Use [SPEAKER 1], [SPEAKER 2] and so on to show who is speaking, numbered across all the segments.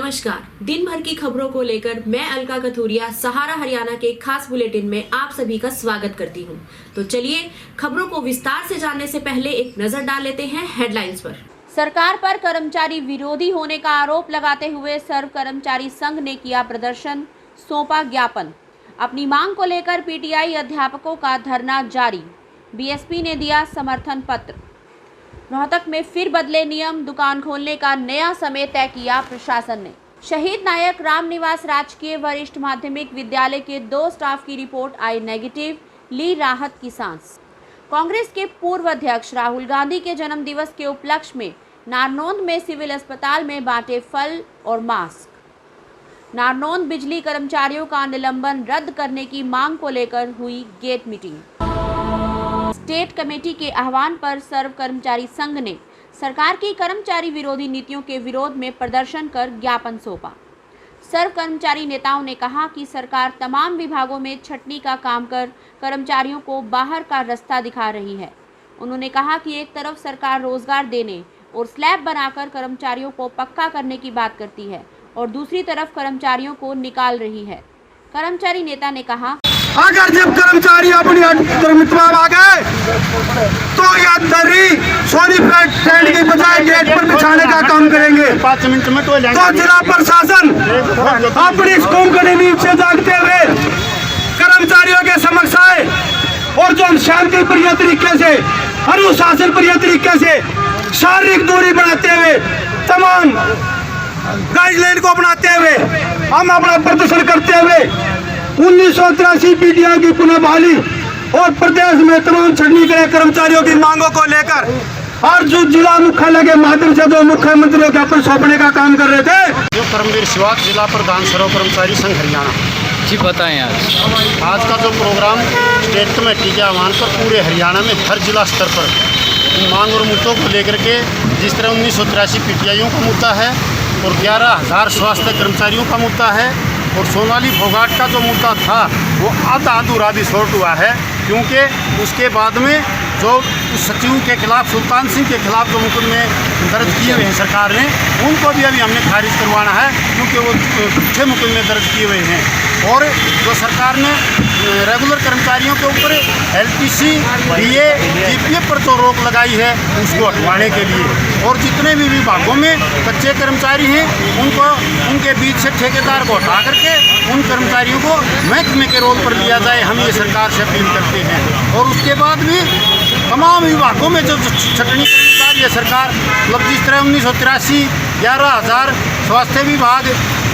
[SPEAKER 1] नमस्कार। दिन भर की खबरों को लेकर मैं अलका कथूरिया सहारा हरियाणा के खास बुलेटिन में आप सभी का स्वागत करती हूं। तो चलिए खबरों को विस्तार से जानने से पहले एक नजर डाल लेते हैं हेडलाइंस पर। सरकार पर कर्मचारी विरोधी होने का आरोप लगाते हुए सर्व कर्मचारी संघ ने किया प्रदर्शन, सौंपा ज्ञापन। अपनी मांग को लेकर पीटीआई अध्यापकों का धरना जारी, बीएसपी ने दिया समर्थन पत्र। रोहतक में फिर बदले नियम, दुकान खोलने का नया समय तय किया प्रशासन ने। शहीद नायक रामनिवास राजकीय वरिष्ठ माध्यमिक विद्यालय के 2 स्टाफ की रिपोर्ट आई नेगेटिव, ली राहत की सांस। कांग्रेस के पूर्व अध्यक्ष राहुल गांधी के जन्म दिवस के उपलक्ष्य में नारनौंद में सिविल अस्पताल में बांटे फल और मास्क। नारनौंद बिजली कर्मचारियों का निलंबन रद्द करने की मांग को लेकर हुई गेट मीटिंग। स्टेट कमेटी के आह्वान पर सर्व कर्मचारी संघ ने सरकार की कर्मचारी विरोधी नीतियों के विरोध में प्रदर्शन कर ज्ञापन सौंपा। सर्व कर्मचारी नेताओं ने कहा कि सरकार तमाम विभागों में छटनी का काम कर कर्मचारियों को बाहर का रास्ता दिखा रही है। उन्होंने कहा कि एक तरफ सरकार रोजगार देने और स्लैब बनाकर कर्मचारियों को पक्का करने की बात करती है और दूसरी तरफ कर्मचारियों को निकाल रही है। कर्मचारी नेता ने कहा,
[SPEAKER 2] अगर जब कर्मचारी अपनी अनियमितता आ गए तो यह दरी सोनीपत ट्रेन की बजाय गेट पर बिछाने का काम करेंगे। 5 मिनट में तो जिला प्रशासन अपनी कोंकणी नींद से जागते हुए कर्मचारियों के समक्ष आए और जो शांति प्रिय तरीके से, अनुशासन प्रिय तरीके से शारीरिक दूरी बनाते हुए, तमाम गाइडलाइन को अपनाते हुए हम अपना प्रदर्शन करते हुए 1983 पीटीआई की पुनः बहाली और प्रदेश में तमाम छटनी के कर्मचारियों की मांगों को लेकर और जो जिला मुख्यालय के माध्यम से जो मुख्यमंत्रियों के ज्ञापन सौंपने का काम कर रहे थे।
[SPEAKER 3] जो परमवीर शिवाक जिला प्रधान सर्व कर्मचारी संघ हरियाणा
[SPEAKER 4] जी, बताएं
[SPEAKER 3] आज का जो प्रोग्राम स्टेट कमेटी के आह्वान पर पूरे हरियाणा में हर जिला स्तर पर मांग और मुद्दों को लेकर के, जिस तरह 1983 पीटीआईयों का मुद्दा है और 11,000 स्वास्थ्य कर्मचारियों का मुद्दा है और सोनाली फोगाट का जो मुद्दा था वो आधा अधूरा भी शॉर्ट हुआ है, क्योंकि उसके बाद में जो सचिव के खिलाफ, सुल्तान सिंह के खिलाफ जो मुकदमे दर्ज किए हुए हैं सरकार ने, उनको भी अभी हमने खारिज करवाना है, क्योंकि वो झूठे मुकदमे दर्ज किए हुए हैं। और जो सरकार ने रेगुलर कर्मचारियों के ऊपर एलटीसी, डीए, जीपीएफ पर जो रोक लगाई है उसको हटवाने के लिए, और जितने भी विभागों में कच्चे कर्मचारी हैं उनको, उनके बीच से ठेकेदार को हटा करके उन कर्मचारियों को महकमे के रोल पर लिया जाए, हम ये सरकार से अपील करते हैं। और उसके बाद भी तमाम विभागों में जो छटनी करने जा रही है सरकार, मतलब जिस तरह 1983 11,000 स्वास्थ्य विभाग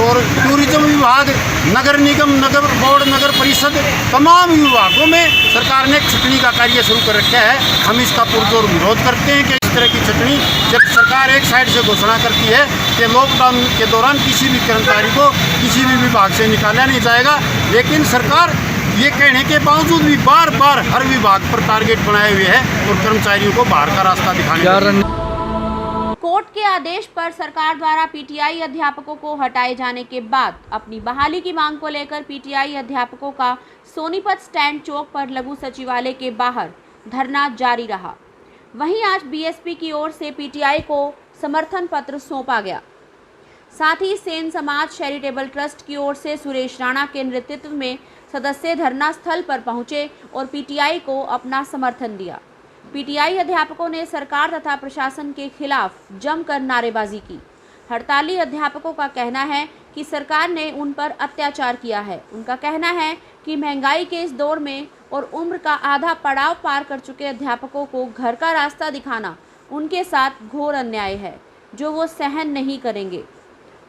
[SPEAKER 3] और टूरिज्म विभाग, नगर निगम, नगर बोर्ड, नगर परिषद, तमाम विभागों में सरकार ने छटनी का कार्य शुरू कर रखा है। हम इसका पुरजोर विरोध करते हैं कि इस तरह की छटनी, जब सरकार एक साइड से घोषणा करती है कि लॉकडाउन के दौरान किसी भी कर्मचारी को किसी भी विभाग से निकाला नहीं जाएगा, लेकिन सरकार ये कहने के बावजूद भी बार बार हर विभाग पर टारगेट बनाए हुए है और कर्मचारियों को बाहर का रास्ता दिखाने।
[SPEAKER 1] कोर्ट के आदेश पर सरकार द्वारा पीटीआई अध्यापकों को हटाए जाने के बाद अपनी बहाली की मांग को लेकर पीटीआई अध्यापकों का सोनीपत स्टैंड चौक पर लघु सचिवालय के बाहर धरना जारी रहा। वहीं आज बीएसपी की ओर से पीटीआई को समर्थन पत्र सौंपा गया। साथ ही सेन समाज चैरिटेबल ट्रस्ट की ओर से सुरेश राणा के नेतृत्व में सदस्य धरना स्थल पर पहुंचे और पीटीआई को अपना समर्थन दिया। पीटीआई अध्यापकों ने सरकार तथा प्रशासन के खिलाफ जमकर नारेबाजी की। हड़ताली अध्यापकों का कहना है कि सरकार ने उन पर अत्याचार किया है। उनका कहना है कि महंगाई के इस दौर में और उम्र का आधा पड़ाव पार कर चुके अध्यापकों को घर का रास्ता दिखाना उनके साथ घोर अन्याय है, जो वो सहन नहीं करेंगे।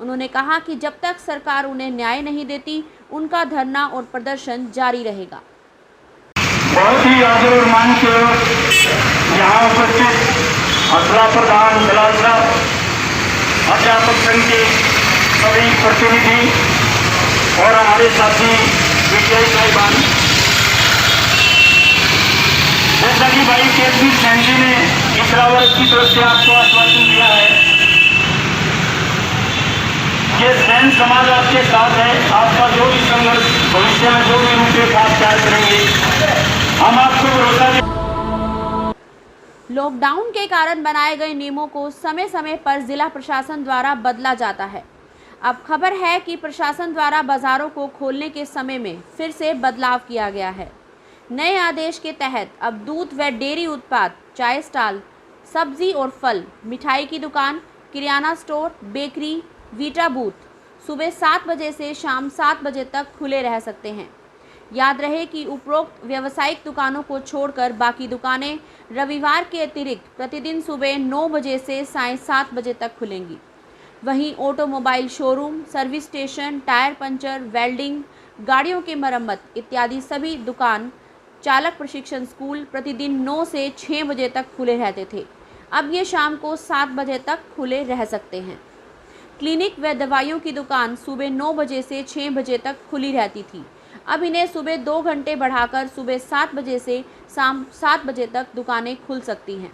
[SPEAKER 1] उन्होंने कहा कि जब तक सरकार उन्हें न्याय नहीं देती, उनका धरना और प्रदर्शन जारी रहेगा।
[SPEAKER 5] बहुत ही आदर और मान के यहाँ उपस्थित जिला प्रधान, अध्यापक संघ के सभी प्रतिनिधि और हमारे साथी पीटीआई साहिबान, जैसा कि भाई केपी सैन जी ने इंदिरावर्ग की तरफ से आपको आश्वासन दिया है, ये सैन समाज आपके साथ है। आपका जो भी संघर्ष भविष्य में जो भी रूपरेखा तैयार करेंगे, हम आपको भरोसा दें।
[SPEAKER 1] लॉकडाउन के कारण बनाए गए नियमों को समय समय पर जिला प्रशासन द्वारा बदला जाता है। अब खबर है कि प्रशासन द्वारा बाजारों को खोलने के समय में फिर से बदलाव किया गया है। नए आदेश के तहत अब दूध व डेयरी उत्पाद, चाय स्टॉल, सब्जी और फल, मिठाई की दुकान, किराना स्टोर, बेकरी, वीटा बूथ सुबह 7 बजे से शाम 7 बजे तक खुले रह सकते हैं। याद रहे कि उपरोक्त व्यावसायिक दुकानों को छोड़कर बाकी दुकानें रविवार के अतिरिक्त प्रतिदिन सुबह 9 बजे से सायं 7 बजे तक खुलेंगी। वहीं automobile showroom, service station, tyre puncture, welding, गाड़ियों की मरम्मत इत्यादि सभी दुकान, चालक प्रशिक्षण स्कूल प्रतिदिन 9 से 6 बजे तक खुले रहते थे। अब ये शाम को 7 बजे तक खुले रह सकते हैं। क्लिनिक व दवाइयों की दुकान सुबह 9 बजे से 6 बजे तक खुली रहती थी। अब इन्हें सुबह 2 घंटे बढ़ाकर सुबह 7 बजे से शाम 7 बजे तक दुकानें खुल सकती हैं।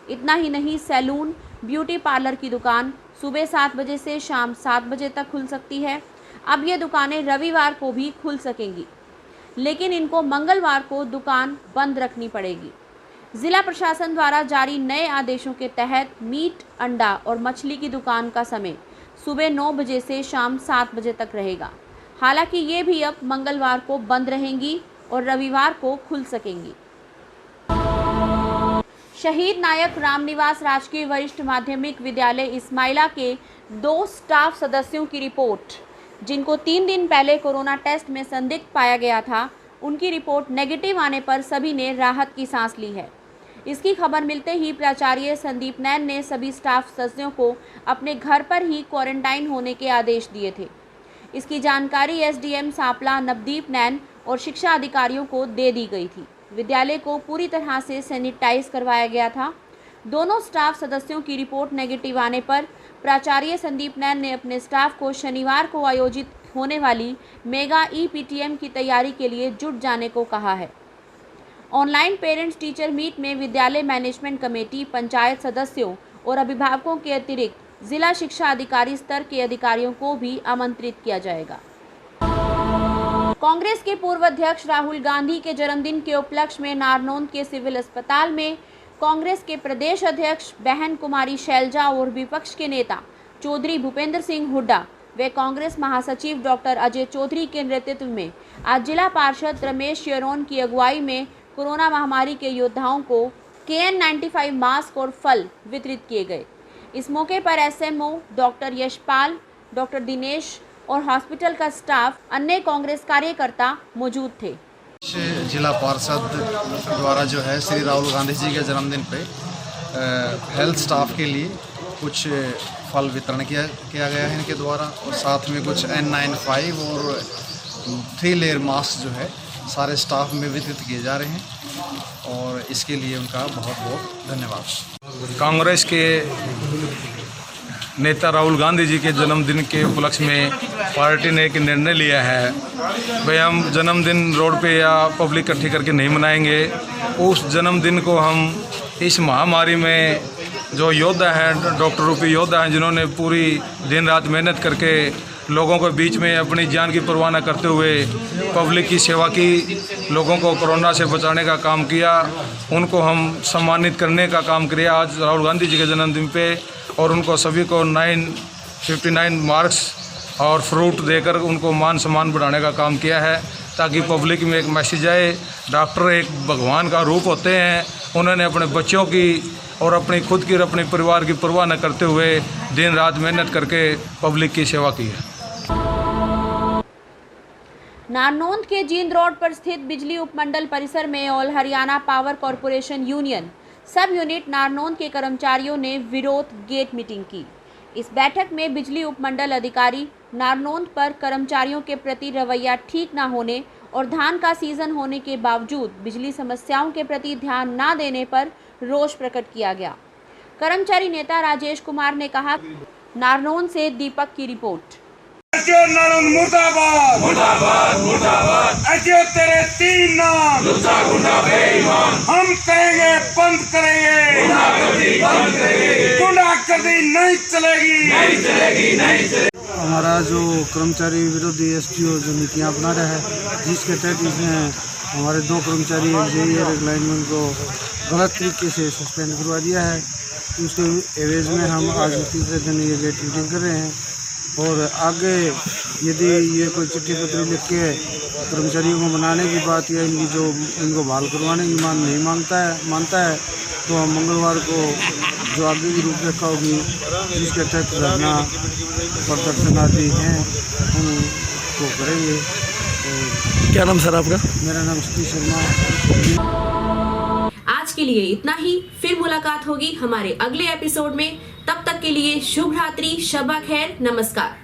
[SPEAKER 1] इतना ही नहीं, सैलून, ब्यूटी पार्लर की दुकान सुबह 7 बजे से शाम 7 बजे तक खुल सकती है। अब ये दुकानें रविवार को भी खुल सकेंगी, लेकिन इनको मंगलवार को दुकान बंद रखनी पड़ेगी। जिला प्रशासन द्वारा जारी नए आदेशों के तहत मीट, अंडा और मछली की दुकान का समय सुबह 9 बजे से शाम 7 बजे तक रहेगा। हालांकि ये भी अब मंगलवार को बंद रहेंगी और रविवार को खुल सकेंगी। शहीद नायक रामनिवास राजकीय वरिष्ठ माध्यमिक विद्यालय इस्माइला के 2 स्टाफ सदस्यों की रिपोर्ट, जिनको 3 दिन पहले कोरोना टेस्ट में संदिग्ध पाया गया था, उनकी रिपोर्ट नेगेटिव आने पर सभी ने राहत की सांस ली है। इसकी खबर मिलते ही प्राचार्य संदीप नैन ने सभी स्टाफ सदस्यों को अपने घर पर ही क्वारंटाइन होने के आदेश दिए थे। इसकी जानकारी एसडीएम सांपला नवदीप नैन और शिक्षा अधिकारियों को दे दी गई थी। विद्यालय को पूरी तरह से सैनिटाइज करवाया गया था। दोनों स्टाफ सदस्यों की रिपोर्ट नेगेटिव आने पर प्राचार्य संदीप नैन ने अपने स्टाफ को शनिवार को आयोजित होने वाली मेगा ईपीटीएम की तैयारी के लिए जुट जाने को कहा है। ऑनलाइन पेरेंट्स टीचर मीट में विद्यालय मैनेजमेंट कमेटी, पंचायत सदस्यों और अभिभावकों के अतिरिक्त जिला शिक्षा अधिकारी स्तर के अधिकारियों को भी आमंत्रित किया जाएगा। कांग्रेस के पूर्व अध्यक्ष राहुल गांधी के जन्मदिन के उपलक्ष्य में नारनौंद के सिविल अस्पताल में कांग्रेस के प्रदेश अध्यक्ष बहन कुमारी शैलजा और विपक्ष के नेता चौधरी भूपेंद्र सिंह हुड्डा व कांग्रेस महासचिव डॉक्टर अजय चौधरी के नेतृत्व में आज जिला पार्षद रमेश शेरोन की अगुवाई में कोरोना महामारी के योद्धाओं को KN95 मास्क और फल वितरित किए गए। इस मौके पर SMO doctor Yashpal, doctor Dinesh और हॉस्पिटल का स्टाफ, अन्य कांग्रेस कार्यकर्ता मौजूद थे।
[SPEAKER 4] जिला पार्षद द्वारा जो है श्री राहुल गांधी जी के जन्मदिन पे हेल्थ स्टाफ के लिए कुछ फल वितरण किया गया है इनके द्वारा, और साथ में कुछ N95 और 3 लेयर मास्क जो है सारे स्टाफ में वितरित किए जा रहे हैं, और इसके लिए उनका बहुत बहुत धन्यवाद।
[SPEAKER 6] कांग्रेस के नेता राहुल गांधी जी के जन्मदिन के उपलक्ष्य में पार्टी ने एक निर्णय लिया है, भाई हम जन्मदिन रोड पे या पब्लिक इकट्ठी करके नहीं मनाएंगे। उस जन्मदिन को हम इस महामारी में जो योद्धा हैं, डॉक्टर रूपी योद्धा हैं, जिन्होंने पूरी दिन रात मेहनत करके लोगों के बीच में अपनी जान की परवाह न करते हुए पब्लिक की सेवा की, लोगों को कोरोना से बचाने का काम किया, उनको हम सम्मानित करने का काम किया आज राहुल गांधी जी के जन्मदिन पे, और उनको सभी को 959 मार्क्स और फ्रूट देकर उनको मान सम्मान बढ़ाने का काम किया है, ताकि पब्लिक में एक मैसेज आए, डॉक्टर एक भगवान का रूप होते हैं। उन्होंने अपने बच्चों की और अपनी खुद की और अपने परिवार की परवाह न करते हुए दिन रात मेहनत करके पब्लिक की सेवा की है।
[SPEAKER 1] नारनौंद के जींद रोड पर स्थित बिजली उपमंडल परिसर में all Haryana power corporation union सब यूनिट नारनौंद के कर्मचारियों ने विरोध गेट मीटिंग की। इस बैठक में बिजली उपमंडल अधिकारी नारनौंद पर कर्मचारियों के प्रति रवैया ठीक न होने और धान का सीजन होने के बावजूद बिजली समस्याओं के प्रति ध्यान न देने पर रोष प्रकट किया गया। कर्मचारी नेता राजेश कुमार ने कहा, नारनौंद से दीपक की रिपोर्ट।
[SPEAKER 2] मुर्दाबाद मुर्दाबाद मुर्दाबाद, अजय तेरे 3 नाम, हम करेंगे बंद करेंगे, गुंडागर्दी नहीं चलेगी, नहीं चलेगी, नहीं चलेगी।
[SPEAKER 7] हमारा जो कर्मचारी विरोधी SPO जो नीतियाँ अपना रहा है, जिसके तहत इसने हमारे 2 कर्मचारी एक JE और एक लाइनमैन को गलत तरीके से सस्पेंड करवा दिया है। उसके एवज में हम आज तीसरे दिन ये गेट मीटिंग कर रहे हैं। और आगे यदि ये कोई चिट्ठी पत्री लिख के कर्मचारियों को मनाने की बात या इनको बहाल करवाने की मांग नहीं मानता है तो हम मंगलवार को जो आगे की रूपरेखा होगी जिसके तहत धरना प्रदर्शन आदि हैं उनको करेंगे।
[SPEAKER 8] क्या नाम सर आपका?
[SPEAKER 7] मेरा नाम सतीश शर्मा।
[SPEAKER 1] आज के लिए इतना ही, फिर मुलाकात होगी हमारे अगले एपिसोड में। तब तक के लिए शुभ रात्रि, शब्बा खैर, नमस्कार।